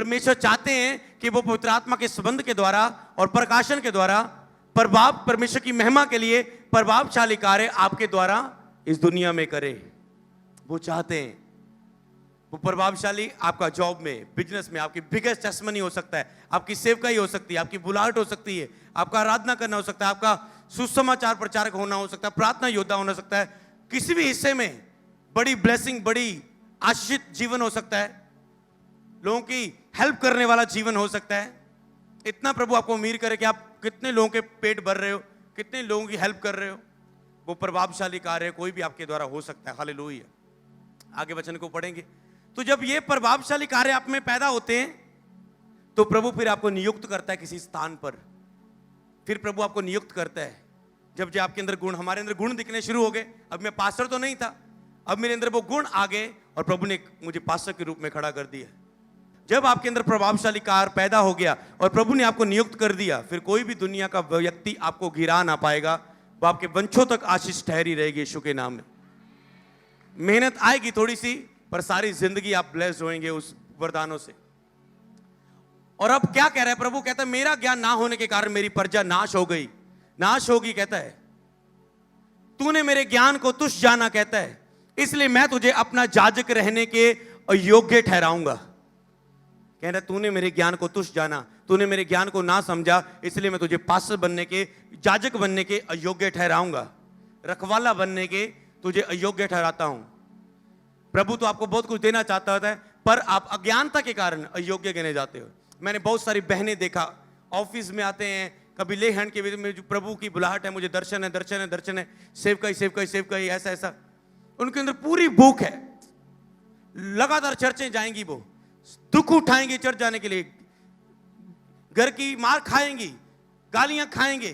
परमेश्वर चाहते हैं कि वो पवित्र आत्मा के संबंध के द्वारा और प्रकाशन के द्वारा परमेश्वर की महिमा के लिए प्रभावशाली कार्य आपके द्वारा इस दुनिया में करे। वो चाहते हैं वो प्रभावशाली आपका जॉब में, बिजनेस में, आपकी बिगेस्ट टेस्टमनी हो सकता है, आपकी सेवकाई हो सकती है, आपकी बुलाहट हो सकती है, आपका आराधना करना हो सकता है, आपका सुसमाचार प्रचारक होना हो सकता है, प्रार्थना योद्धा होना सकता है, किसी भी हिस्से में बड़ी ब्लेसिंग, बड़ी आशीषित जीवन हो सकता है, लोगों की हेल्प करने वाला जीवन हो सकता है। इतना प्रभु आपको उम्मीद करे कि आप कितने लोगों के पेट भर रहे हो, कितने लोगों की हेल्प कर रहे हो। वो प्रभावशाली कार्य कोई भी आपके द्वारा हो सकता है। हालेलुया। आगे वचन को पढ़ेंगे तो जब ये प्रभावशाली कार्य आप में पैदा होते हैं तो प्रभु फिर आपको नियुक्त करता है किसी स्थान पर। फिर प्रभु आपको नियुक्त करता है जब जो आपके अंदर गुण, हमारे अंदर गुण दिखने शुरू हो गए। अब मैं पास्टर तो नहीं था, अब मेरे अंदर वो गुण आ गए और प्रभु ने मुझे पास्टर के रूप में खड़ा कर दिया। जब आपके अंदर प्रभावशाली कार्य पैदा हो गया और प्रभु ने आपको नियुक्त कर दिया, फिर कोई भी दुनिया का व्यक्ति आपको गिरा ना पाएगा। वो आपके वंशों तक आशीष ठहरी रहेगी यीशु के नाम में। मेहनत आएगी थोड़ी सी, पर सारी जिंदगी आप ब्लेस्ड होंगे उस वरदानों से। और अब क्या कह रहा है प्रभु? कहता है मेरा ज्ञान ना होने के कारण मेरी प्रजा नाश हो गई, नाश होगी। कहता है तूने मेरे ज्ञान को तुच्छ जाना, कहता है इसलिए मैं तुझे अपना याजक रहने के अयोग्य ठहराऊंगा। कह रहा तूने मेरे ज्ञान को तुच्छ जाना, तूने मेरे ज्ञान को ना समझा, इसलिए मैं तुझे पास्टर बनने के, याजक बनने के अयोग्य ठहराऊंगा, रखवाला बनने के तुझे अयोग्य ठहराता हूं। प्रभु तो आपको बहुत कुछ देना चाहता होता है, पर आप अज्ञानता के कारण अयोग्य गिने जाते हो। मैंने बहुत सारी बहनें देखा, ऑफिस में आते हैं, कभी ले हैंड के में जो प्रभु की बुलाहट है, मुझे दर्शन है, दर्शन है, दर्शन है, सेवकाई सेवकाई सेवकाई, ऐसा ऐसा उनके अंदर पूरी भूख है। लगातार चर्चें जाएंगी, वो दुख उठाएंगे चर्च जाने के लिए, घर की मार खाएंगी, गालियां खाएंगे,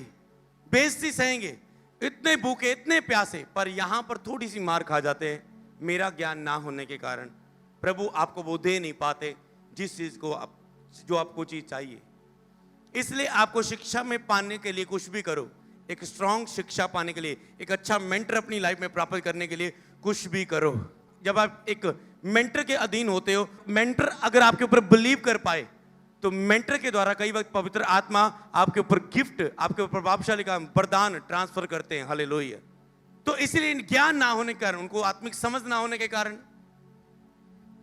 बेइज्जती सहेंगे, इतने भूखे, इतने प्यासे, पर यहां पर थोड़ी सी मार खा जाते हैं मेरा ज्ञान ना होने के कारण। प्रभु आपको वो दे नहीं पाते जिस चीज को आप, जो आपको चीज चाहिए। इसलिए आपको शिक्षा में पाने के लिए कुछ भी करो, एक स्ट्रांग शिक्षा पाने के लिए, एक अच्छा मेंटर अपनी लाइफ में प्राप्त करने के लिए कुछ भी करो। जब आप एक मेंटर के अधीन होते हो, मेंटर अगर आपके ऊपर बिलीव कर पाए तो मेंटर के द्वारा कई वक्त पवित्र आत्मा आपके ऊपर गिफ्ट, आपके ऊपर प्रभावशाली का वरदान ट्रांसफर करते हैं। हालेलुया। तो इसलिए ज्ञान ना होने के कारण, उनको आत्मिक समझ ना होने के कारण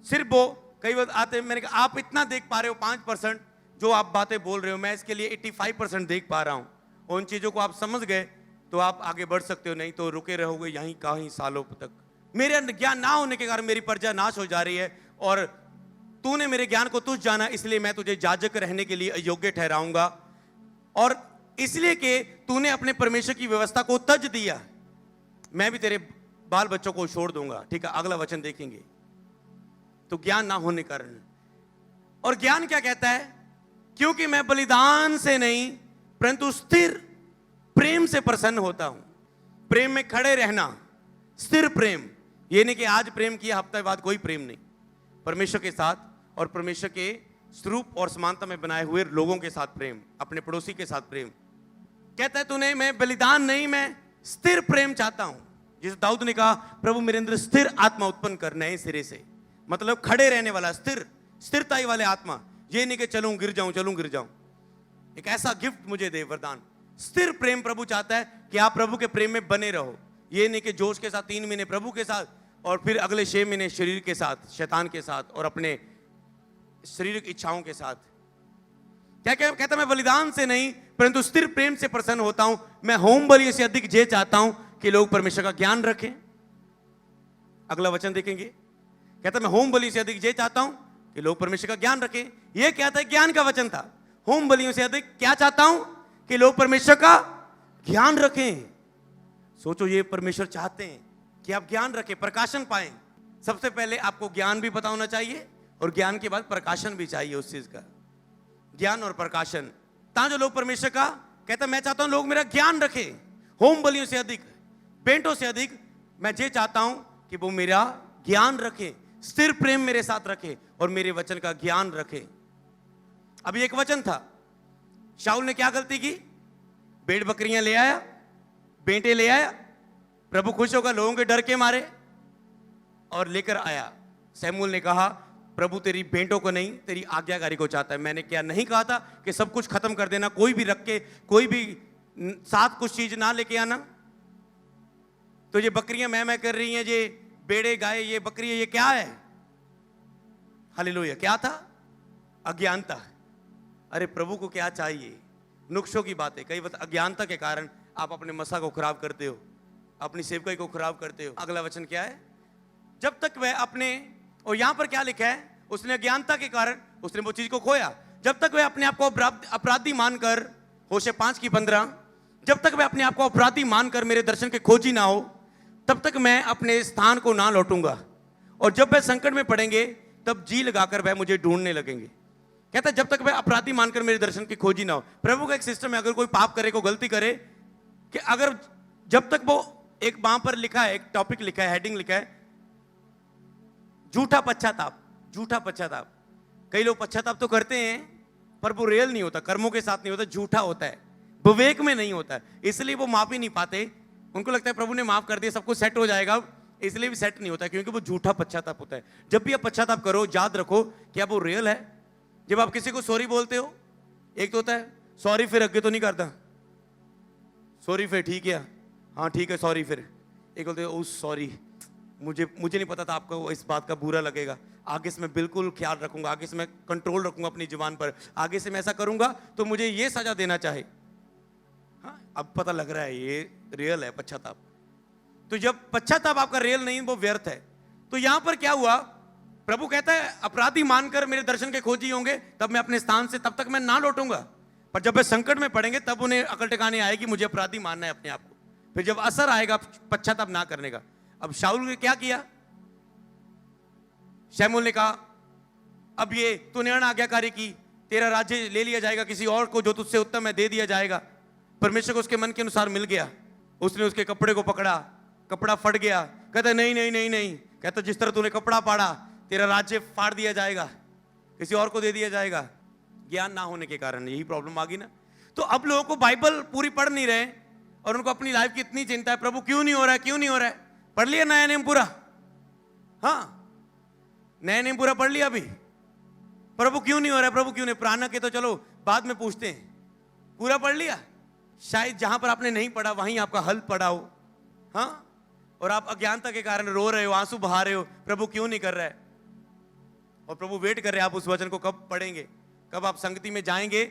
सिर्फ वो कई वक्त आते हैं। मैंने कहा आप इतना देख पा रहे हो 5%, जो आप बातें बोल रहे हो मैं इसके लिए 85% देख पा रहा हूं। उन चीजों को आप समझ गए तो आप आगे बढ़ सकते हो, नहीं तो रुके रहोगे यहीं कहीं सालों तक। मेरे ज्ञान ना होने के कारण मेरी प्रजा नाश हो जा रही है, और तूने मेरे ज्ञान को तुच्छ जाना, इसलिए मैं तुझे याजक रहने के लिए अयोग्य ठहराऊंगा, और इसलिए कि तूने अपने परमेश्वर की व्यवस्था को तज दिया, मैं भी तेरे बाल बच्चों को छोड़ दूंगा। ठीक है, अगला वचन देखेंगे। तो ज्ञान ना होने के कारण, और ज्ञान क्या कहता है? क्योंकि मैं बलिदान से नहीं परंतु स्थिर प्रेम से प्रसन्न होता हूं। प्रेम में खड़े रहना, स्थिर प्रेम, ये नहीं कि आज प्रेम किया हफ्ते बाद कोई प्रेम नहीं। परमेश्वर के साथ और परमेश्वर के स्वरूप और समानता में बनाए हुए लोगों के साथ प्रेम, अपने पड़ोसी के साथ प्रेम। कहता है तूने, मैं बलिदान नहीं, मैं स्थिर प्रेम चाहता हूं। जिस दाऊद ने कहा प्रभु मेरे अंदर स्थिर आत्मा उत्पन्न कर, नए सिरे से, मतलब खड़े रहने वाला, स्थिरता वाले आत्मा। ये नहीं कि चलूं गिर जाऊं, चलूं गिर जाऊं। एक ऐसा गिफ्ट मुझे दे, वरदान। स्थिर प्रेम प्रभु चाहता है कि आप प्रभु के प्रेम में बने रहो। ये नहीं कि जोश के साथ 3 महीने प्रभु के साथ और फिर अगले 6 महीने शरीर के साथ, शैतान के साथ और अपने शारीरिक इच्छाओं के साथ। क्या कहता, मैं बलिदान से नहीं परंतु स्थिर प्रेम से प्रसन्न होता हूं। मैं होम बलि से अधिक ये चाहता हूं कि लोग परमेश्वर का ज्ञान रखें। अगला वचन देखेंगे। कहता मैं होम बलि से अधिक ये चाहता हूं कि लोग परमेश्वर का ज्ञान रखें। यह कहता है ज्ञान का वचन था। होम बलियों से अधिक क्या चाहता हूं कि लोग परमेश्वर का ज्ञान रखें। सोचो, ये परमेश्वर चाहते हैं कि आप ज्ञान रखें, प्रकाशन पाएं। सबसे पहले आपको ज्ञान भी पता होना चाहिए और ज्ञान के बाद प्रकाशन भी चाहिए उस चीज का। ज्ञान और प्रकाशन, जो लोग परमेश्वर का, कहता मैं चाहता हूं लोग मेरा ज्ञान रखें। होम बलियों से अधिक, बेंटों से अधिक मैं ये चाहता हूं कि वो मेरा ज्ञान रखें, स्थिर प्रेम मेरे साथ रखें और मेरे वचन का ज्ञान रखें। अभी एक वचन था, शाऊल ने क्या गलती की? भेड़ बकरियां ले आया, बेंटे ले आया, प्रभु खुश होगा लोगों के डर के मारे, और लेकर आया। शमूएल ने कहा प्रभु तेरी भेंटों को नहीं, तेरी आज्ञाकारी को चाहता है। मैंने क्या नहीं कहा था कि सब कुछ खत्म कर देना, कोई भी रख के, कोई भी साथ कुछ चीज ना लेके आना। तो ये बकरियां मैं कर रही हैं, ये बेड़े गाय, ये बकरियां, ये क्या है? हालेलुया। क्या था? अज्ञानता। अरे प्रभु को क्या चाहिए? नुक्सों की बातें। कई बार अज्ञानता के कारण आप अपने मसा को खराब करते हो, अपनी सेवकाई को खराब करते हो। अगला वचन क्या है? जब तक वह अपने, और यहां पर क्या लिखा है? उसने अज्ञानता के कारण उसने वो चीज को खोया। जब तक वह अपने आप को अपराधी मानकर, होशे 5:15, जब तक वह अपने आप को अपराधी मानकर मेरे दर्शन के खोजी ना हो, तब तक मैं अपने स्थान को ना लौटूंगा। और जब वह संकट में पड़ेंगे तब जी लगाकर वह मुझे ढूंढने लगेंगे। कहता है जब तक वह अपराधी मानकर मेरे दर्शन की खोजी ना हो। प्रभु का एक सिस्टम है, अगर कोई पाप करे, कोई गलती करे, कि अगर जब तक वो, एक वहां पर लिखा है, एक टॉपिक लिखा है, हेडिंग लिखा है, झूठा पश्चाताप। झूठा पश्चाताप। कई लोग पश्चाताप तो करते हैं पर वो रियल नहीं होता, कर्मों के साथ नहीं होता, झूठा होता है, विवेक में नहीं होता है, इसलिए वो माफ ही नहीं पाते। उनको लगता है प्रभु ने माफ कर दिया, सब कुछ सेट हो जाएगा, इसलिए भी सेट नहीं होता, क्योंकि वो झूठा पश्चाताप होता है। जब भी आप पश्चाताप करो, याद रखो क्या वो रियल है। जब आप किसी को सॉरी बोलते हो, एक तो होता है सॉरी फिर आगे तो नहीं करता, सॉरी फिर ठीक है, हाँ ठीक है सॉरी फिर। एक बोलते हो सॉरी, मुझे नहीं पता था आपको इस बात का बुरा लगेगा, आगे से मैं बिल्कुल ख्याल रखूंगा, आगे से मैं कंट्रोल रखूंगा अपनी जुबान पर, आगे से मैं ऐसा करूंगा तो मुझे ये सजा देना चाहे। हाँ, अब पता लग रहा है ये रियल है पश्चाताप। तो जब पश्चाताप आपका रियल नहीं, वो व्यर्थ है। तो यहां पर क्या हुआ? प्रभु कहता है अपराधी मानकर मेरे दर्शन के खोजी होंगे, तब मैं अपने स्थान से, तब तक मैं ना लौटूंगा। पर जब वे संकट में पड़ेंगे तब उन्हें अकल ठिकाने आएगी, मुझे अपराधी मानना है अपने आप को। फिर जब असर आएगा पश्चाताप ना करने का। अब शाऊल ने क्या किया? शमूएल ने कहा अब ये तूने अनाज्ञाकारी की, तेरा राज्य ले लिया जाएगा किसी और को, जो तुझसे उत्तम है दे दिया जाएगा। परमेश्वर को उसके मन के अनुसार मिल गया। उसने उसके कपड़े को पकड़ा, कपड़ा फट गया। कहता नहीं नहीं नहीं नहीं, कहता जिस तरह तूने कपड़ा फाड़ा, तेरा राज्य फाड़ दिया जाएगा, किसी और को दे दिया जाएगा। ज्ञान ना होने के कारण यही प्रॉब्लम आ गई ना। तो अब लोगों को बाइबल पूरी पढ़ नहीं रहे और उनको अपनी लाइफ की इतनी चिंता है, प्रभु क्यों नहीं हो रहा है, क्यों नहीं हो रहा है। पढ़ लिया नया नियम पूरा? हाँ, नया नियम पूरा पढ़ लिया अभी? प्रभु क्यों नहीं हो रहा है, प्रभु क्यों नहीं? पुराना के तो चलो बाद में पूछते हैं, पूरा पढ़ लिया? शायद जहां पर आपने नहीं पढ़ा वहीं आपका हल पड़ा हो। हाँ, और आप अज्ञानता के कारण रो रहे हो, आंसू बहा रहे हो, प्रभु क्यों नहीं कर रहा है। और प्रभु वेट कर रहे हैं आप उस वचन को कब पढ़ेंगे, कब आप संगति में जाएंगे।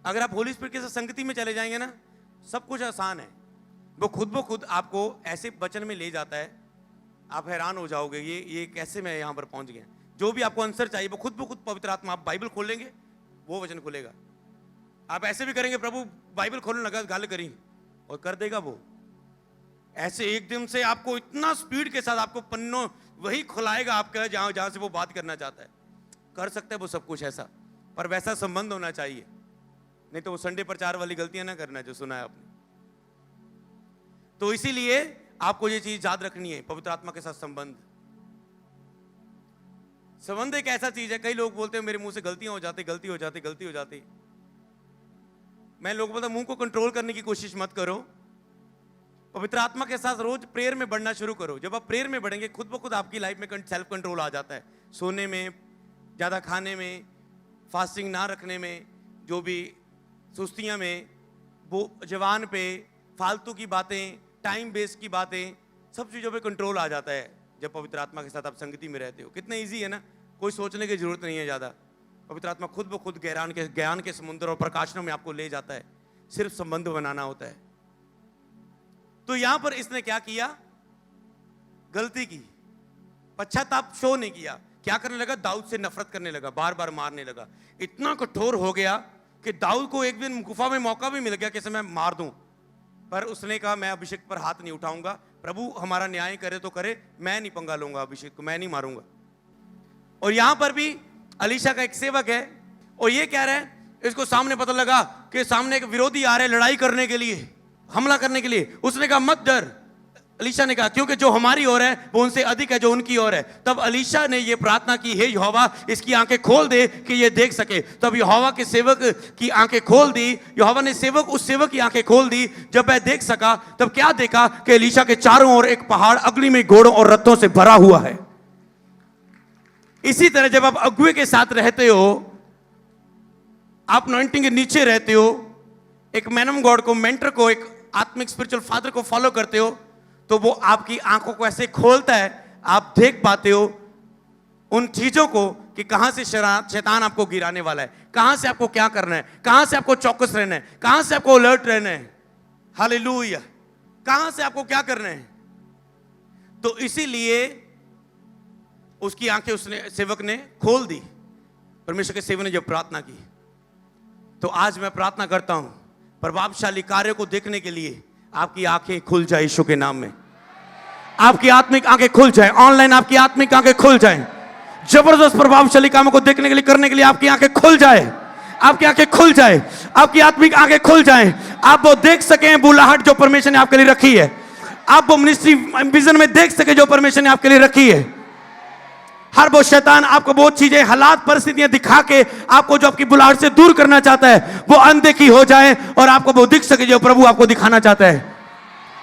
अगर आप होली स्पिरिट के साथ संगति में चले जाएंगे ना, सब कुछ आसान है। वो खुद आपको ऐसे वचन में ले जाता है, आप हैरान हो जाओगे, ये कैसे मैं यहां पर पहुंच गया। जो भी आपको आंसर चाहिए वो खुद पवित्र आत्मा, आप बाइबल खोलेंगे वो वचन खुलेगा। आप ऐसे भी करेंगे, प्रभु बाइबल खोलने लगा, गाल करी, और कर देगा वो। ऐसे एकदम से आपको इतना स्पीड के साथ आपको पन्नों वही खुलाएगा आपका, जहां से वो बात करना चाहता है। कर सकता है वो सब कुछ ऐसा, पर वैसा संबंध होना चाहिए, नहीं तो वो संडे प्रचार वाली गलतियां ना करना जो सुना है आपने। तो इसीलिए आपको ये चीज याद रखनी है, पवित्र आत्मा के साथ संबंध। संबंध एक ऐसा चीज है, कई लोग बोलते हैं मेरे मुंह से गलतियां हो जाती, गलती हो जाती, गलती हो जाती। मैं लोगों को बोलता मुंह को कंट्रोल करने की कोशिश मत करो, पवित्र आत्मा के साथ रोज प्रेयर में बढ़ना शुरू करो। जब आप प्रेयर में बढ़ेंगे खुद ब खुद आपकी लाइफ में सेल्फ कंट्रोल आ जाता है। सोने में, ज्यादा खाने में, फास्टिंग ना रखने में, जो भी सुस्तियां में, वो जवान पे, फालतू की बातें, टाइम वेस्ट की बातें, सब चीज़ों पे कंट्रोल आ जाता है जब पवित्र आत्मा के साथ आप संगति में रहते हो। कितना इजी है ना, कोई सोचने की जरूरत नहीं है ज़्यादा। पवित्र आत्मा खुद ब खुद ज्ञान के समुद्र और प्रकाशनों में आपको ले जाता है, सिर्फ संबंध बनाना होता है। तो यहां पर इसने क्या किया? गलती की, पश्चाताप शो नहीं किया। क्या करने लगा? दाऊद से नफरत करने लगा, बार बार मारने लगा। इतना कठोर हो गया कि दाऊद को एक दिन गुफा में मौका भी मिल गया कि मैं मार दूं, पर उसने कहा मैं अभिषेक पर हाथ नहीं उठाऊंगा, प्रभु हमारा न्याय करे तो करे, मैं नहीं पंगा लूंगा, अभिषेक को मैं नहीं मारूंगा। और यहां पर भी अलीशा का एक सेवक है और ये कह रहा है, इसको सामने पता लगा कि सामने एक विरोधी आ रहे लड़ाई करने के लिए, हमला करने के लिए। उसने कहा मत डर। अलीशा ने कहा क्योंकि जो हमारी ओर है वो उनसे अधिक है जो उनकी ओर है। तब अलीशा ने ये प्रार्थना की, हे यहोवा इसकी आंखें खोल दे कि ये देख सके। तब यहोवा के सेवक की आंखें खोल दी। यहोवा ने उस सेवक की आंखें खोल दी। जब वह देख सका तब क्या देखा कि अलीशा के चारों ओर एक पहाड़ अग्नि में घोड़ों और रथों से भरा हुआ है। इसी तरह जब आप अगुए के साथ रहते हो, आप अनॉइंटिंग के नीचे रहते हो, एक मैन ऑफ गॉड को, मेंटर को, एक आत्मिक स्पिरिचुअल फादर को फॉलो करते हो, तो वो आपकी आंखों को ऐसे खोलता है, आप देख पाते हो उन चीजों को कि कहां से शैतान आपको गिराने वाला है, कहां से आपको क्या करना है, कहां से आपको चौकस रहना है, कहां से आपको अलर्ट रहना है। हालेलुया। कहां से आपको क्या करना है। तो इसीलिए उसकी आंखें उसने, सेवक ने खोल दी। परमेश्वर के सेवक ने जब प्रार्थना की, तो आज मैं प्रार्थना करता हूं प्रभावशाली कार्य को देखने के लिए आपकी आंखें खुल जाए यीशु के नाम में। आपकी आत्मिक आंखें खुल जाए, ऑनलाइन आपकी आत्मिक आंखें खुल जाए, जबरदस्त प्रभावशाली कामों को देखने के लिए, करने के लिए आपकी आंखें खुल जाए, आपकी आंखें खुल जाए, आपकी आत्मिक आंखें खुल जाए। आप वो देख सकें बुलाहट जो परमेश्वर ने आपके लिए रखी है, आप वो मिनिस्ट्री विजन में देख सके जो परमेश्वर ने आपके लिए रखी है। हर वो शैतान आपको बहुत चीजें, हालात, परिस्थितियां दिखा के आपको जो आपकी बुलाहट से दूर करना चाहता है, वो अनदेखी हो जाए और आपको वो दिख सके जो प्रभु आपको दिखाना चाहता है।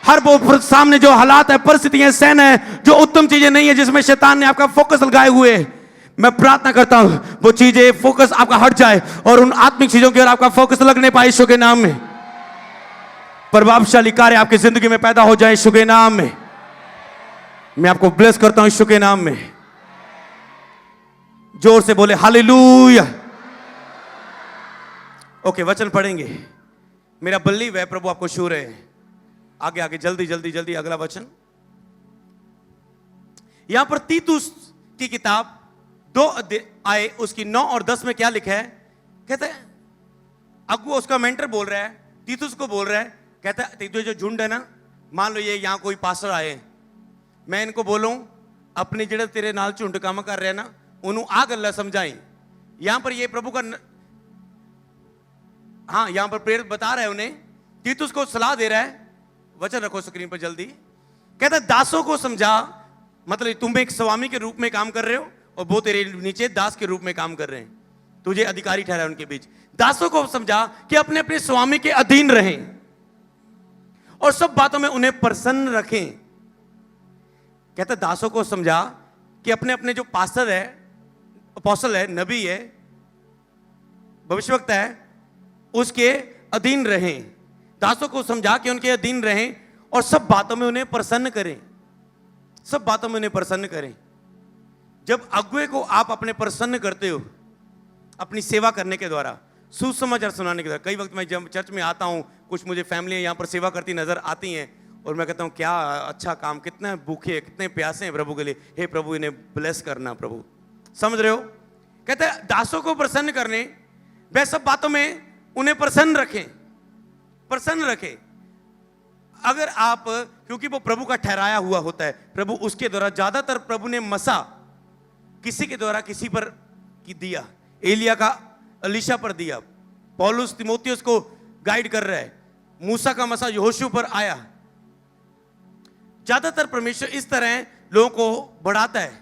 हर वो सामने जो हालात है, परिस्थितियां, सहन है, जो उत्तम चीजें नहीं है जिसमें शैतान ने आपका फोकस लगाए हुए, मैं प्रार्थना करता हूं वो चीजें, फोकस आपका हट जाए और उन आत्मिक चीजों की ओर आपका फोकस लगने पाए यीशु के नाम में। प्रभावशाली कार्य आपकी जिंदगी में पैदा हो जाए यीशु के नाम में। मैं आपको ब्लेस करता हूं यीशु के नाम में। जोर से बोले हालेलुया। ओके, वचन पढ़ेंगे। मेरा बिलीव है प्रभु आपको शूर है। आगे आगे जल्दी जल्दी जल्दी अगला वचन। यहां पर तीतुस की किताब 2 आए, उसकी 9 और 10 में क्या लिखा है? कहते हैं अगुआ, उसका मेंटर बोल रहा है, तीतुस को बोल रहा है, कहता है तीतुस जो झुंड है ना, मान लो ये यहां कोई पास्टर आए, मैं इनको बोलूं अपनी जड़े तेरे नाल झुंड काम कर रहे हैं ना, उन्होंने आ गल्ला समझाई। यहां पर ये प्रभु का हाँ, यहां पर प्रेरित बता रहे हैं उन्हें, तीतुस को सलाह दे रहा है। वचन रखो स्क्रीन पर जल्दी। कहता है दासों को समझा, मतलब तुम एक स्वामी के रूप में काम कर रहे हो और वो तेरे नीचे दास के रूप में काम कर रहे हैं, तुझे अधिकारी ठहरा उनके बीच। दासों को समझा कि अपने अपने स्वामी के अधीन रहें और सब बातों में उन्हें प्रसन्न रखें। कहता दासों को समझा कि अपने अपने जो पास्टर है, अपोस्टल है, नबी है, भविष्यवक्ता है, उसके अधीन रहें। दासों को समझा कि उनके अधीन रहें और सब बातों में उन्हें प्रसन्न करें, सब बातों में उन्हें प्रसन्न करें। जब अगुए को आप अपने प्रसन्न करते हो अपनी सेवा करने के द्वारा, सुसमाचार सुनाने के द्वारा। कई वक्त मैं जब चर्च में आता हूं, कुछ मुझे फैमिली यहाँ पर सेवा करती नजर आती हैं और मैं कहता हूं क्या अच्छा काम, कितने भूखे, कितने प्यासे हैं प्रभु के लिए, हे प्रभु इन्हें ब्लेस करना प्रभु। समझ रहे हो? कहते हैं दासों को प्रसन्न करने, वह सब बातों में उन्हें प्रसन्न रखें, प्रसन्न रखें। अगर आप, क्योंकि वो प्रभु का ठहराया हुआ होता है, प्रभु उसके द्वारा, ज्यादातर प्रभु ने मसा किसी के द्वारा किसी पर की दिया, एलिया का अलीशा पर दिया, पौलुस तिमोथियस को गाइड कर रहा है, मूसा का मसा यहोशू पर आया। ज्यादातर परमेश्वर इस तरह लोगों को बढ़ाता है।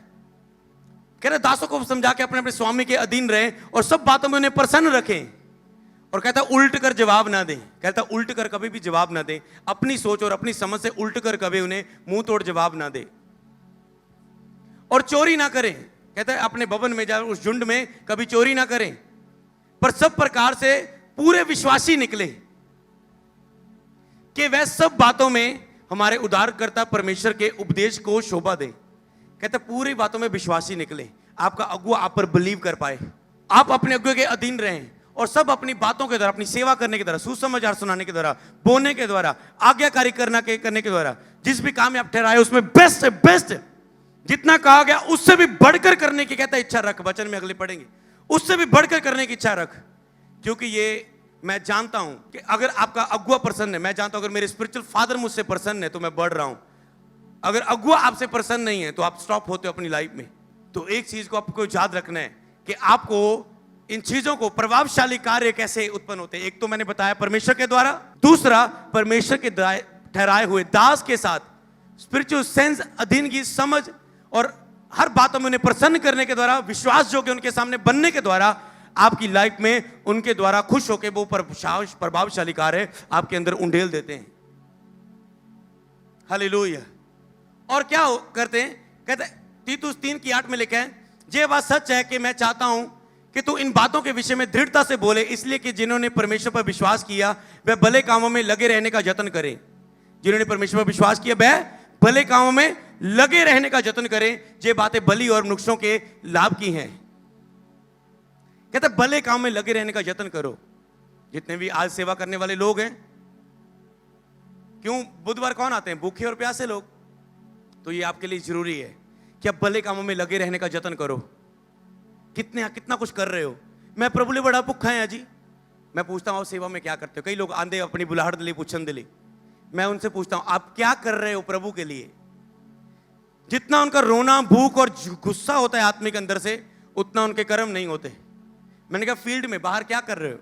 कह रहे दासों को समझा के अपने अपने स्वामी के अधीन रहें और सब बातों में उन्हें प्रसन्न रखें। और कहता उल्ट कर जवाब ना दें, कहता उल्ट कर कभी भी जवाब ना दें, अपनी सोच और अपनी समझ से उल्ट कर कभी उन्हें मुंह तोड़ जवाब ना दें। और चोरी ना करें, कहता है अपने भवन में जाए, उस झुंड में कभी चोरी ना करें, पर सब प्रकार से पूरे विश्वासी निकले कि वह सब बातों में हमारे उद्धारकर्ता परमेश्वर के उपदेश को शोभा दे। कहता पूरी बातों में विश्वासी निकले, आपका अगुआ आप पर बिलीव कर पाए, आप अपने अगुए के अधीन रहें और सब अपनी बातों के द्वारा, अपनी सेवा करने के द्वारा, सुसमाचार सुनाने के द्वारा, बोलने के द्वारा, आज्ञाकारी करने के द्वारा, जिस भी काम में आप ठहराए उसमें बेस्ट है, बेस्ट जितना कहा गया उससे भी बढ़कर करने की कहता है इच्छा रख। वचन में अगले पढ़ेंगे, उससे भी बढ़कर करने की इच्छा रख। क्योंकि ये मैं जानता हूं कि अगर आपका अगुआ प्रसन्न है, मैं जानता हूं अगर मेरे स्पिरिचुअल फादर मुझसे प्रसन्न है तो मैं बढ़ रहा हूं। अगर अगुआ आपसे प्रसन्न नहीं है तो आप स्टॉप होते हो अपनी लाइफ में। तो एक चीज को आपको याद रखना है कि आपको इन चीजों को, प्रभावशाली कार्य कैसे उत्पन्न होते हैं। एक तो मैंने बताया परमेश्वर के द्वारा, दूसरा परमेश्वर के ठहराए हुए दास के साथ स्पिरिचुअल सेंस, अधीन की समझ और हर बातों में उन्हें प्रसन्न करने के द्वारा, विश्वास जो कि उनके सामने बनने के द्वारा आपकी लाइफ में उनके द्वारा खुश होकर वो प्रभावशाली कार्य आपके अंदर उंडेल देते हैं। हालेलुया। और क्या करते हैं? कहते हैं तीतुस 3:8 में लिखा है, ये बात सच है कि मैं चाहता हूं कि तू इन बातों के विषय में दृढ़ता से बोले, इसलिए कि जिन्होंने परमेश्वर पर विश्वास किया वह भले कामों में लगे रहने का जतन करें। जिन्होंने परमेश्वर पर विश्वास किया वह भले कामों में लगे रहने का जतन करें। ये बातें बलि और वृक्षों के लाभ की हैं। कहते भले काम में लगे रहने का जतन करो। जितने भी आज सेवा करने वाले लोग हैं, क्यों बुधवार कौन आते हैं? भूखे और प्यासे लोग। तो ये आपके लिए जरूरी है कि आप भले कामों में लगे रहने का जतन करो। कितना कुछ कर रहे हो। मैं प्रभु ले बड़ा भुखा है जी। मैं पूछता हूं सेवा में क्या करते हो? कई लोग आंधे अपनी बुलाहट दिली पूछन दिली। मैं उनसे पूछता हूं आप क्या कर रहे हो प्रभु के लिए? जितना उनका रोना, भूख और गुस्सा होता है आत्मिक अंदर से, उतना उनके कर्म नहीं होते। मैंने कहा फील्ड में बाहर क्या कर रहे हो?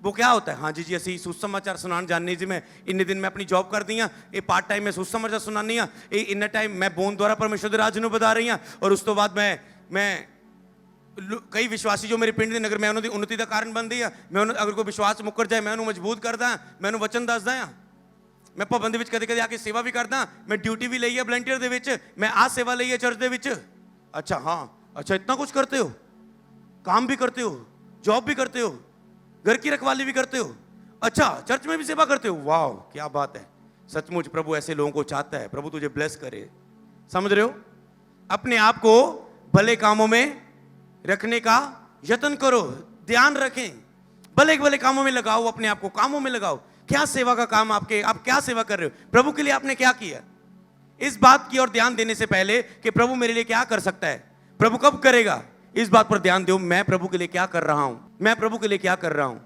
वो क्या होता है? हाँ जी असि सुसमाचार सुनान जाननी जी। मैं इन दिन में अपनी जॉब कर दी ये पार्ट टाइम में सुसमाचार सुनानी इन टाइम मैं बोन द्वारा परमेश्वर दे राज नूं बता रही हाँ। और उस तो बाद मैं कई विश्वासी जो मेरे पिंड के नगर मैं उन्होंने उन्नति का कारण बन दी मैं अगर कोई विश्वास मुकर जाए मैं उन्होंने मजबूत करदा, मैं उन्होंने वचन दसदा हाँ। मैं पाबंद विच कदे आके सेवा भी करदा। मैं ड्यूटी भी लई है वलंटियर दे विच, मैं आ सेवा लई है चर्च दे विच। अच्छा हाँ, अच्छा इतना कुछ करते हो, काम भी करते हो, जॉब भी करते हो, घर की रखवाली भी करते हो, अच्छा चर्च में भी सेवा करते हो। वाह क्या बात है। सचमुच प्रभु ऐसे लोगों को चाहता है। प्रभु तुझे ब्लेस करे। समझ रहे हो? अपने आप को भले कामों में रखने का यत्न करो। ध्यान रखें, भले कामों में लगाओ। अपने आप को कामों में लगाओ। क्या सेवा का काम आप क्या सेवा कर रहे हो? प्रभु के लिए आपने क्या किया? इस बात की ओर ध्यान देने से पहले कि प्रभु मेरे लिए क्या कर सकता है, प्रभु कब करेगा, इस बात पर ध्यान दो। मैं प्रभु के लिए क्या कर रहा हूं? मैं प्रभु के लिए क्या कर रहा हूं?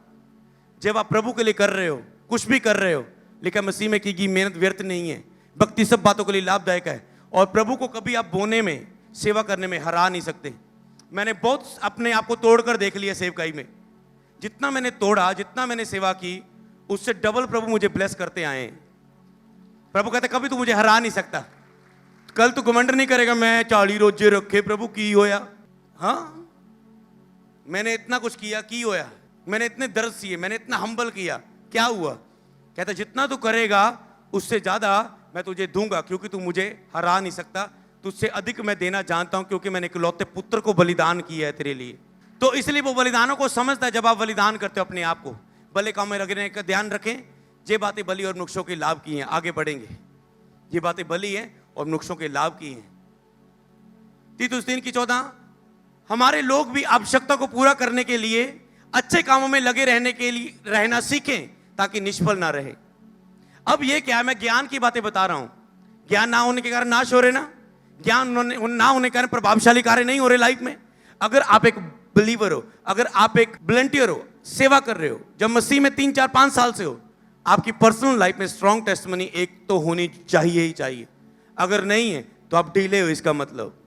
जब आप प्रभु के लिए कर रहे हो, कुछ भी कर रहे हो, लेकिन मसीह में की गई मेहनत व्यर्थ नहीं है। भक्ति सब बातों के लिए लाभदायक है। और प्रभु को कभी आप बोने में, सेवा करने में हरा नहीं सकते। मैंने बहुत अपने आप को तोड़कर देख लिया सेवकाई में। जितना मैंने तोड़ा, जितना मैंने सेवा की, उससे डबल प्रभु मुझे ब्लेस करते आए। प्रभु कहते कभी तू मुझे हरा नहीं सकता। कल तू घमंड नहीं करेगा मैं 40 रोजे रखे प्रभु की होया। हाँ मैंने इतना कुछ किया, की होया। मैंने इतने दर्द सिए, मैंने इतना हम्बल किया, क्या हुआ? कहता जितना तू करेगा उससे ज्यादा मैं तुझे दूंगा, क्योंकि तू मुझे हरा नहीं सकता। तुझसे अधिक मैं देना जानता हूं, क्योंकि मैंने इकलौते पुत्र को बलिदान किया है तेरे लिए। तो इसलिए वो बलिदानों को समझता है। जब आप बलिदान करते हो अपने आप को, भले काम में रखने का ध्यान रखें। ये बातें बलि और वृक्षों के लाभ की हैं। आगे बढ़ेंगे। ये बातें बलि हैं और वृक्षों के लाभ की हैं। तीतुस 3:14 हमारे लोग भी आवश्यकता को पूरा करने के लिए अच्छे कामों में लगे रहना सीखें, ताकि निष्फल ना रहे। अब ये क्या है, मैं ज्ञान की बातें बता रहा हूं। ज्ञान ना होने के कारण नाश हो रहे ना, ज्ञान ना होने के कारण प्रभावशाली कार्य नहीं हो रहे लाइफ में। अगर आप एक बिलीवर हो, अगर आप एक वॉलंटियर हो, सेवा कर रहे हो, जब मसीह में 3, 4, 5 साल से हो, आपकी पर्सनल लाइफ में स्ट्रॉन्ग टेस्टिमनी एक तो होनी चाहिए ही चाहिए। अगर नहीं है तो आप डिले हो, इसका मतलब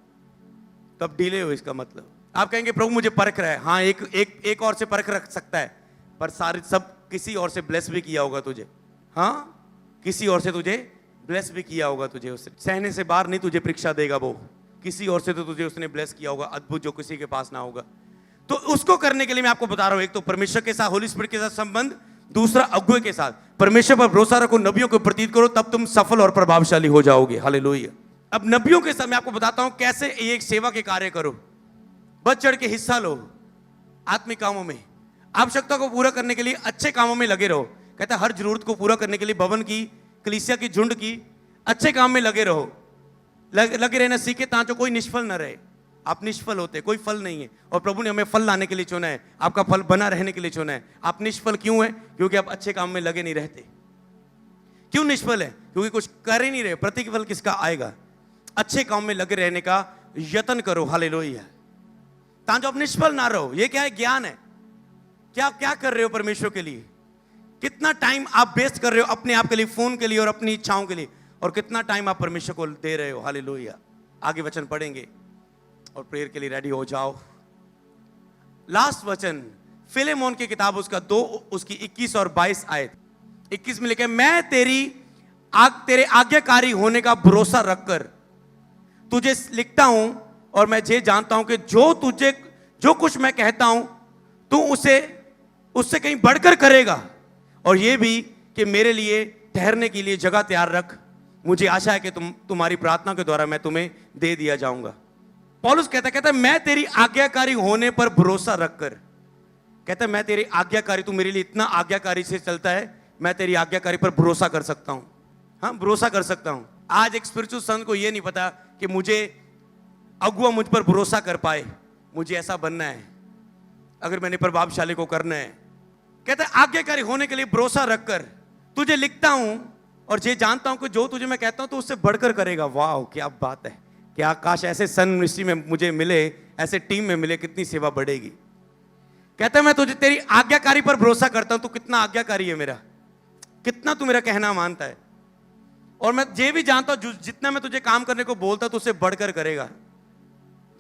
तब डिले हो। इसका मतलब आप कहेंगे प्रभु मुझे परख रहा है। हाँ एक और से परख रख सकता है, पर सारे सब किसी और से ब्लेस भी किया होगा तुझे। हाँ किसी और से तुझे ब्लेस भी किया होगा। तुझे उससे सहने से बाहर नहीं तुझे परीक्षा देगा वो, किसी और से तो तुझे उसने ब्लेस किया होगा अद्भुत, जो किसी के पास ना होगा। तो उसको करने के लिए मैं आपको बता रहा हूं, एक तो परमेश्वर के साथ, होली स्पिरिट के साथ संबंध, दूसरा अगुवे के साथ। परमेश्वर पर भरोसा रखो, नबियों को प्रतीत करो, तब तुम सफल और प्रभावशाली हो जाओगे। हालेलुया। अब नबियों के साथ मैं आपको बताता हूं कैसे एक सेवा के कार्य करो। बढ़ चढ़ के हिस्सा लो आत्मिक कामों में। आवश्यकता को पूरा करने के लिए अच्छे कामों में लगे रहो। कहता है हर जरूरत को पूरा करने के लिए भवन की, कलीसिया की, झुंड की अच्छे काम में लगे रहो। लगे रहना सीखे ताकि कोई निष्फल न रहे। आप निष्फल होते, कोई फल नहीं है, और प्रभु ने हमें फल लाने के लिए चुना है, आपका फल बना रहने के लिए चुना है। आप निष्फल क्यों है? क्योंकि आप अच्छे काम में लगे नहीं रहते। क्यों निष्फल है? क्योंकि कुछ कर ही नहीं रहे। प्रतिफल किसका आएगा? अच्छे काम में लगे रहने का यत्न करो। हालेलुया। ताकि आप निष्फल ना रहो। ये क्या है? ज्ञान है। क्या कर रहे हो परमेश्वर के लिए? कितना टाइम आप वेस्ट कर रहे हो अपने आप के लिए, फोन के लिए और अपनी इच्छाओं के लिए, और कितना टाइम आप परमेश्वर को दे रहे हो? हालेलुया। आगे वचन पढ़ेंगे और प्रेयर के लिए रेडी हो जाओ। लास्ट वचन फिलेमोन की किताब उसका 2 उसकी 21 और 22 आयत। 21 में लिखे मैं तेरे आज्ञाकारी होने का भरोसा रखकर तुझे लिखता हूं, और मैं ये जानता हूं कि जो कुछ मैं कहता हूं तू उससे कहीं बढ़कर करेगा, और ये भी कि मेरे लिए ठहरने के लिए जगह तैयार रख। मुझे आशा है कि तुम्हारी प्रार्थना के द्वारा मैं तुम्हें दे दिया जाऊंगा। पौलुस कहता है मैं तेरी आज्ञाकारी होने पर भरोसा रखकर, कहता है मैं तेरी आज्ञाकारी, तू मेरे लिए इतना आज्ञाकारी से चलता है, मैं तेरी आज्ञाकारी पर भरोसा कर सकता हूं। हाँ, भरोसा कर सकता हूं। आज एक स्पिरिचुअल सन को यह नहीं पता कि मुझे अगुआ मुझ पर भरोसा कर पाए, मुझे ऐसा बनना है अगर मैंने प्रभावशाली को करना है। कहता है आज्ञाकारी होने के लिए भरोसा रखकर तुझे लिखता हूं और ये जानता हूं कि जो तुझे मैं कहता हूं तो उससे बढ़कर करेगा। वाह, क्या बात है! क्या काश ऐसे सन मिनिस्ट्री में मुझे मिले, ऐसे टीम में मिले, कितनी सेवा बढ़ेगी। कहता है मैं तुझे तेरी आज्ञाकारी पर भरोसा करता हूं। तू कितना आज्ञाकारी है मेरा, कितना तू मेरा कहना मानता है। और मैं ये भी जानता हूं जितना मैं तुझे काम करने को बोलता तो उससे बढ़कर करेगा।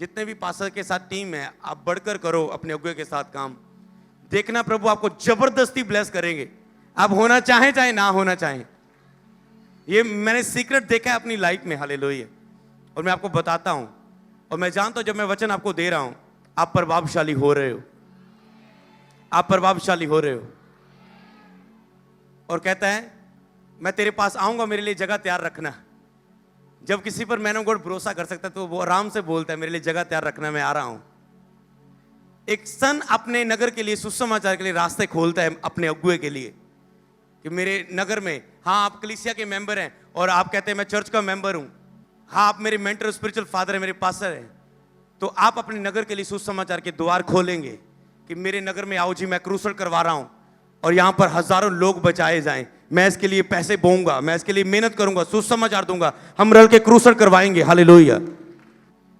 जितने भी पास्टर के साथ टीम है, आप बढ़कर करो अपने अगुए के साथ काम। देखना प्रभु आपको जबरदस्ती ब्लेस करेंगे, आप होना चाहें चाहे ना होना चाहें। ये मैंने सीक्रेट देखा है अपनी लाइफ में, हालेलुया। और मैं आपको बताता हूं, और मैं जानता हूं जब मैं वचन आपको दे रहा हूं, आप प्रभावशाली हो रहे हो, आप प्रभावशाली हो रहे हो। और कहता है मैं तेरे पास आऊंगा, मेरे लिए जगह तैयार रखना। जब किसी पर मैन ऑफ गॉड भरोसा कर सकता है तो वो आराम से बोलता है मेरे लिए जगह तैयार रखना, मैं आ रहा हूं। एक सन अपने नगर के लिए, सुसमाचार के लिए रास्ते खोलता है अपने अगुए के लिए कि मेरे नगर में, हाँ आप कलीसिया के मेंबर हैं और आप कहते हैं मैं चर्च का मेंबर हूं, हाँ आप मेरे मेंटर स्पिरिचुअल फादर है, मेरे पास्टर है, तो आप अपने नगर के लिए सुसमाचार के द्वार खोलेंगे कि मेरे नगर में आओ जी, मैं क्रूसल करवा रहा हूं और यहां पर हजारों लोग बचाए जाएं, मैं इसके लिए पैसे बोऊंगा, मैं इसके लिए मेहनत करूंगा, सुसमाचार दूंगा, हम रल के क्रूसल करवाएंगे। हालेलुया।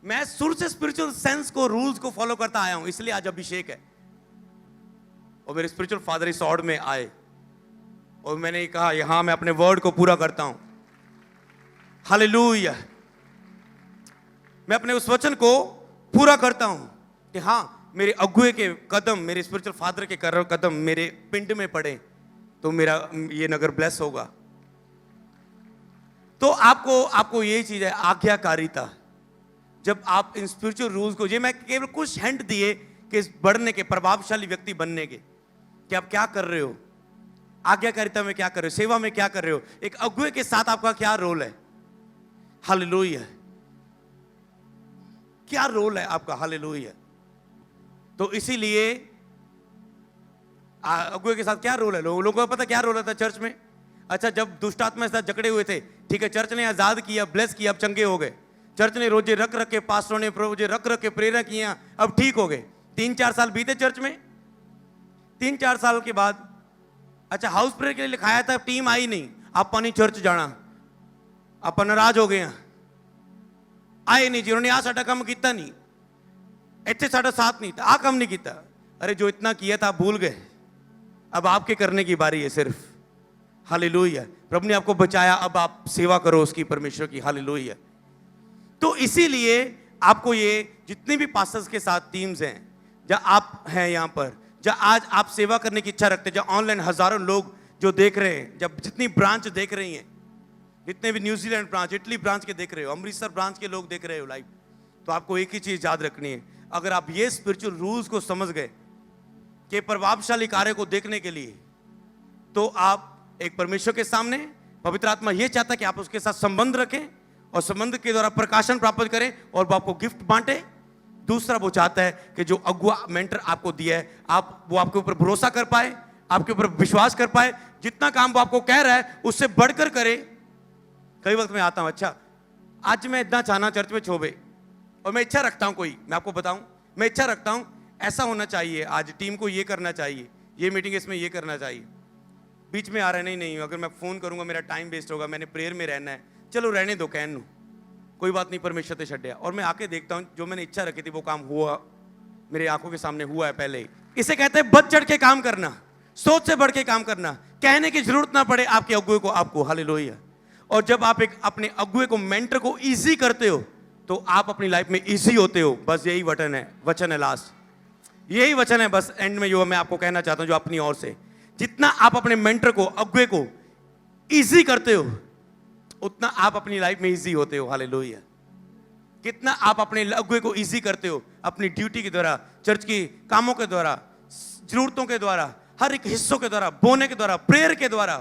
मैं शुरू से स्पिरिचुअल सेंस को, रूल्स को फॉलो करता आया हूं, इसलिए आज अभिषेक है। और मेरे स्पिरिचुअल फादर इस ऑर्ड में आए और मैंने कहा यहां मैं अपने वर्ड को पूरा करता हूं। हालेलुया। मैं अपने उस वचन को पूरा करता हूं कि हाँ मेरे अगुए के कदम, मेरे स्पिरिचुअल फादर के कदम मेरे पिंड में पड़े तो मेरा ये नगर ब्लेस होगा। तो आपको यही चीज है आज्ञाकारिता। जब आप इन स्पिरिचुअल रूल्स को, ये मैं केवल कुछ हिंट दिए कि बढ़ने के, प्रभावशाली व्यक्ति बनने के, कि आप क्या कर रहे हो, आज्ञाकारिता में क्या कर रहे हो, सेवा में क्या कर रहे हो, एक अगुए के साथ आपका क्या रोल है। हालेलुया। क्या रोल है आपका। हालेलुया। तो इसीलिए अगुए के साथ क्या रोल है, लोगों को पता क्या रोल था चर्च में। अच्छा, जब दुष्ट आत्मा के साथ जकड़े हुए थे, ठीक है, चर्च ने आजाद किया, ब्लेस किया, अब चंगे हो गए। चर्च ने रोजे रख रख के, पास्टरों ने रोजे रख रख के प्रेरणा किया, अब ठीक हो गए। 3-4 साल बीते चर्च में, 3-4 साल के बाद अच्छा हाउस प्रेयर के लिए लिखाया था, टीम आई नहीं, आप नहीं चर्च जाना, आप नाराज हो गए, आए नहीं जी, उन्होंने आ साडा काम किया नहीं, इतने साडा साथ नहीं था, आ काम नहीं किया। अरे जो इतना किया था आप भूल गए, अब आपके करने की बारी है सिर्फ। हालेलुया। प्रभु ने आपको बचाया, अब आप सेवा करो उसकी, परमेश्वर की। हालेलुया। तो इसीलिए आपको ये जितने भी पास्टर्स के साथ टीम्स हैं, जहां आप हैं यहां पर, जहां आज आप सेवा करने की इच्छा रखते हैं, जहां ऑनलाइन हजारों लोग जो देख रहे हैं, जब जितनी ब्रांच देख रही हैं, जितने भी न्यूजीलैंड ब्रांच, इटली ब्रांच के देख रहे हो, अमृतसर ब्रांच के लोग देख रहे हो लाइव, तो आपको एक ही चीज याद रखनी है। अगर आप ये स्पिरिचुअल रूल्स को समझ गए कि प्रभावशाली कार्य को देखने के लिए, तो आप एक परमेश्वर के सामने, पवित्र आत्मा यह चाहता है कि आप उसके साथ संबंध रखें और संबंध के द्वारा प्रकाशन प्राप्त करें और वो आपको गिफ्ट बांटे। दूसरा वो चाहता है कि जो अगुआ मेंटर आपको दिया है, वो आपके ऊपर भरोसा कर पाए, आपके ऊपर विश्वास कर पाए, जितना काम वो आपको कह रहा है उससे बढ़कर करे। कई वक्त मैं आता हूं, अच्छा आज मैं इतना चाहना चर्च में छोबे, और मैं इच्छा रखता हूं, कोई मैं आपको बताऊं, मैं इच्छा रखता हूं ऐसा होना चाहिए, आज टीम को ये करना चाहिए, ये मीटिंग इसमें ये करना चाहिए। बीच में आ रहा है, नहीं अगर मैं फोन करूंगा मेरा टाइम वेस्ट होगा, मैंने प्रेयर में रहना है, चलो रहने दो, कहन कोई बात नहीं, परमेश्वर ते छड्या। और मैं आके देखता हूं जो मैंने इच्छा रखी थी वो काम हुआ, मेरे आंखों के सामने हुआ है पहले ही। इसे कहते हैं बढ़ चढ़ के काम करना, सोच से बढ़ के काम करना, कहने की जरूरत ना पड़े आपके अगुए को आपको। हालेलुया। और जब आप एक अपने अगुए को, मेंटर को इजी करते हो तो आप अपनी लाइफ में इजी होते हो। बस यही वचन है लास्ट, यही वचन है बस एंड में जो मैं आपको कहना चाहता हूं, जो अपनी ओर से, जितना आप अपने मेंटर को, अगुए को इजी करते हो, उतना आप अपनी लाइफ में इजी होते हो। हालेलुया। कितना आप अपने अगुए को इजी करते हो, अपनी ड्यूटी के द्वारा, चर्च की कामों के द्वारा, जरूरतों के द्वारा, हर एक हिस्सों के द्वारा, बोने के द्वारा, प्रेयर के द्वारा,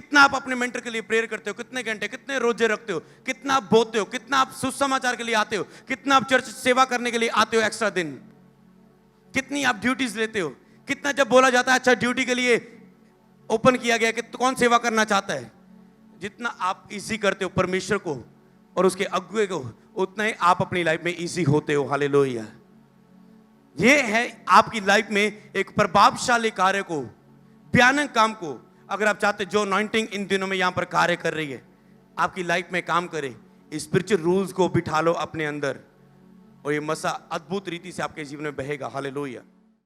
कितना आप अपने मेंटर के लिए प्रेयर करते हो, कितने घंटे, कितने रोजे रखते हो, कितना आप बोलते हो, कितना आप सुसमाचार के लिए आते हो, कितना आप चर्च सेवा करने के लिए आते हो एक्स्ट्रा दिन, कितनी आप ड्यूटीज लेते हो, कितना जब बोला जाता है अच्छा ड्यूटी के लिए ओपन किया गया कि कौन सेवा करना चाहता है, जितना आप इजी करते हो परमेश्वर को और उसके अगुए को, उतना ही आप अपनी लाइफ में इजी होते हो। हालेलुया। ये है आपकी लाइफ में एक प्रभावशाली कार्य को, भयानक काम को, अगर आप चाहते जो अनॉइंटिंग इन दिनों में यहां पर कार्य कर रही है आपकी लाइफ में काम करे, स्पिरिचुअल रूल्स को बिठा लो अपने अंदर और ये मसा अद्भुत रीति से आपके जीवन में बहेगा। हालेलुया।